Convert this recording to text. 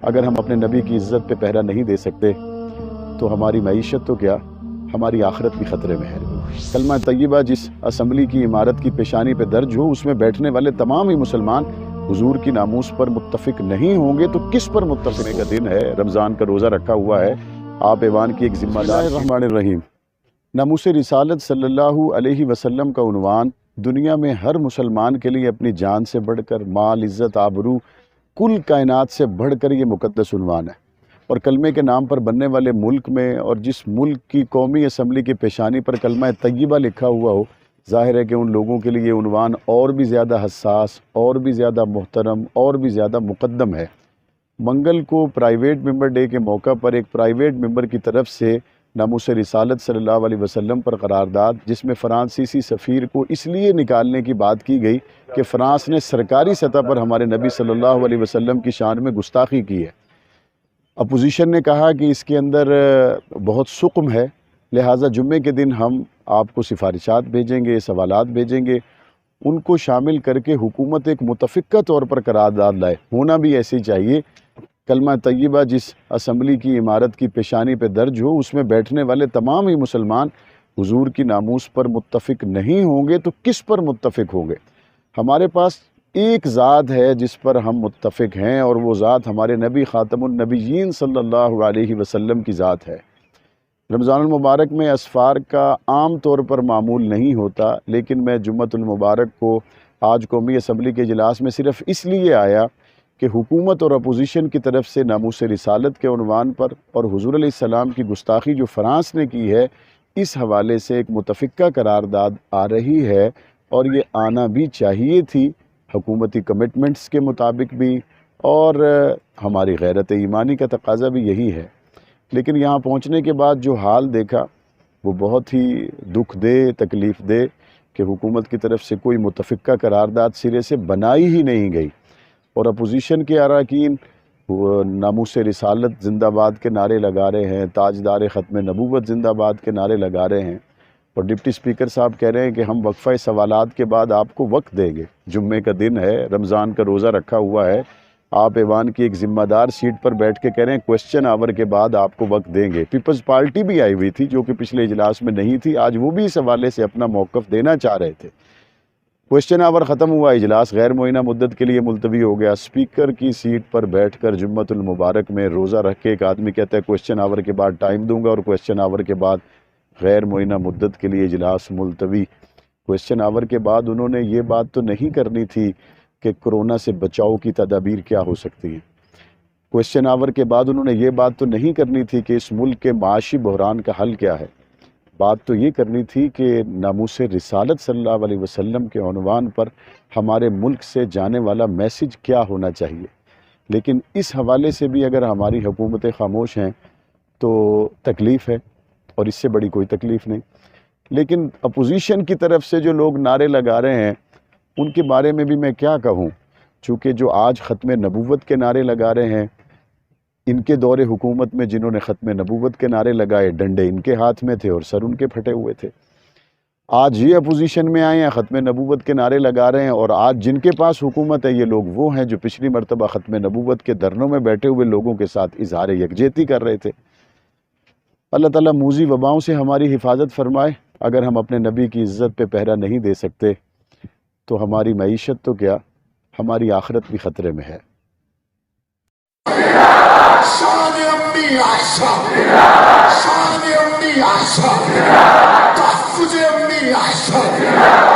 اگر ہم اپنے نبی کی عزت پہ پہرا نہیں دے سکتے تو ہماری معیشت تو کیا، ہماری آخرت بھی خطرے میں ہے۔ کلمہ طیبہ جس اسمبلی کی عمارت کی پیشانی پہ درج ہو، اس میں بیٹھنے والے تمام ہی مسلمان حضور کی ناموس پر متفق نہیں ہوں گے تو کس پر متفق کا دن ہے، رمضان کا روزہ رکھا ہوا ہے، آپ ایوان کی ایک ذمہ دار۔ الرحمن الرحیم۔ ناموس رسالت صلی اللہ علیہ وسلم کا عنوان دنیا میں ہر مسلمان کے لیے اپنی جان سے بڑھ کر، مال، عزت، آبرو، کل کائنات سے بڑھ کر یہ مقدس عنوان ہے، اور کلمے کے نام پر بننے والے ملک میں اور جس ملک کی قومی اسمبلی کی پیشانی پر کلمہ طیبہ لکھا ہوا ہو، ظاہر ہے کہ ان لوگوں کے لیے یہ عنوان اور بھی زیادہ حساس، اور بھی زیادہ محترم، اور بھی زیادہ مقدم ہے۔ منگل کو پرائیویٹ ممبر ڈے کے موقع پر ایک پرائیویٹ ممبر کی طرف سے ناموس رسالت صلی اللہ علیہ وسلم پر قرارداد، جس میں فرانسیسی سفیر کو اس لیے نکالنے کی بات کی گئی کہ فرانس نے سرکاری سطح پر ہمارے نبی صلی اللہ علیہ وسلم کی شان میں گستاخی کی ہے۔ اپوزیشن نے کہا کہ اس کے اندر بہت سقم ہے، لہٰذا جمعے کے دن ہم آپ کو سفارشات بھیجیں گے، سوالات بھیجیں گے، ان کو شامل کر کے حکومت ایک متفقہ طور پر قرارداد لائے، ہونا بھی ایسے ہی چاہیے۔ کلمہ طیبہ جس اسمبلی کی عمارت کی پیشانی پہ درج ہو، اس میں بیٹھنے والے تمام ہی مسلمان حضور کی ناموس پر متفق نہیں ہوں گے تو کس پر متفق ہوں گے؟ ہمارے پاس ایک ذات ہے جس پر ہم متفق ہیں، اور وہ ذات ہمارے نبی خاتم النبیین صلی اللہ علیہ وسلم کی ذات ہے۔ رمضان المبارک میں اسفار کا عام طور پر معمول نہیں ہوتا، لیکن میں جمعۃ المبارک کو آج قومی اسمبلی کے اجلاس میں صرف اس لیے آیا کہ حکومت اور اپوزیشن کی طرف سے ناموس رسالت کے عنوان پر اور حضور علیہ السلام کی گستاخی جو فرانس نے کی ہے، اس حوالے سے ایک متفقہ قرارداد آ رہی ہے، اور یہ آنا بھی چاہیے تھی حکومتی کمٹمنٹس کے مطابق بھی، اور ہماری غیرت ایمانی کا تقاضا بھی یہی ہے۔ لیکن یہاں پہنچنے کے بعد جو حال دیکھا وہ بہت ہی دکھ دے، تکلیف دے کہ حکومت کی طرف سے کوئی متفقہ قرارداد سرے سے بنائی ہی نہیں گئی، اور اپوزیشن کے اراکین ناموس رسالت زندہ باد کے نعرے لگا رہے ہیں، تاجدار ختم نبوت زندہ باد کے نعرے لگا رہے ہیں، اور ڈپٹی اسپیکر صاحب کہہ رہے ہیں کہ ہم وقفہ سوالات کے بعد آپ کو وقت دیں گے، جمعے کا دن ہے، رمضان کا روزہ رکھا ہوا ہے، آپ ایوان کی ایک ذمہ دار سیٹ پر بیٹھ کے کہہ رہے ہیں کویسچن آور کے بعد آپ کو وقت دیں گے۔ پیپلز پارٹی بھی آئی ہوئی تھی جو کہ پچھلے اجلاس میں نہیں تھی، آج وہ بھی اس حوالے سے اپنا موقف دینا چاہ رہے تھے۔ کویسچن آور ختم ہوا، اجلاس غیر معینہ مدت کے لیے ملتوی ہو گیا۔ اسپیکر کی سیٹ پر بیٹھ کر جمعۃ المبارک میں روزہ رکھ کے ایک آدمی کہتا ہے کویسچن آور کے بعد ٹائم دوں گا، اور کویسچن آور کے بعد غیر معینہ مدت کے لیے اجلاس ملتوی۔ کویسچن آور کے بعد انہوں نے یہ بات تو نہیں کرنی تھی کہ کرونا سے بچاؤ کی تدابیر کیا ہو سکتی ہیں۔ کویسچن آور کے بعد انہوں نے یہ بات تو نہیں کرنی تھی کہ اس ملک کے معاشی بحران کا حل کیا ہے۔ بات تو یہ کرنی تھی کہ ناموس رسالت صلی اللہ علیہ وسلم کے عنوان پر ہمارے ملک سے جانے والا میسج کیا ہونا چاہیے۔ لیکن اس حوالے سے بھی اگر ہماری حکومتیں خاموش ہیں تو تکلیف ہے، اور اس سے بڑی کوئی تکلیف نہیں۔ لیکن اپوزیشن کی طرف سے جو لوگ نعرے لگا رہے ہیں ان کے بارے میں بھی میں کیا کہوں، چونکہ جو آج ختم نبوت کے نعرے لگا رہے ہیں، ان کے دور حکومت میں جنہوں نے ختم نبوت کے نعرے لگائے، ڈنڈے ان کے ہاتھ میں تھے اور سر ان کے پھٹے ہوئے تھے۔ آج یہ اپوزیشن میں آئے ہیں، ختم نبوت کے نعرے لگا رہے ہیں، اور آج جن کے پاس حکومت ہے یہ لوگ وہ ہیں جو پچھلی مرتبہ ختم نبوت کے دھرنوں میں بیٹھے ہوئے لوگوں کے ساتھ اظہار یکجہتی کر رہے تھے۔ اللہ تعالیٰ موذی وباؤں سے ہماری حفاظت فرمائے۔ اگر ہم اپنے نبی کی عزت پہ پہرا نہیں دے سکتے تو ہماری معیشت تو کیا، ہماری آخرت بھی خطرے میں ہے۔ شان امی عائشہ، شان امی عائشہ، تحفظ امی عائشہ۔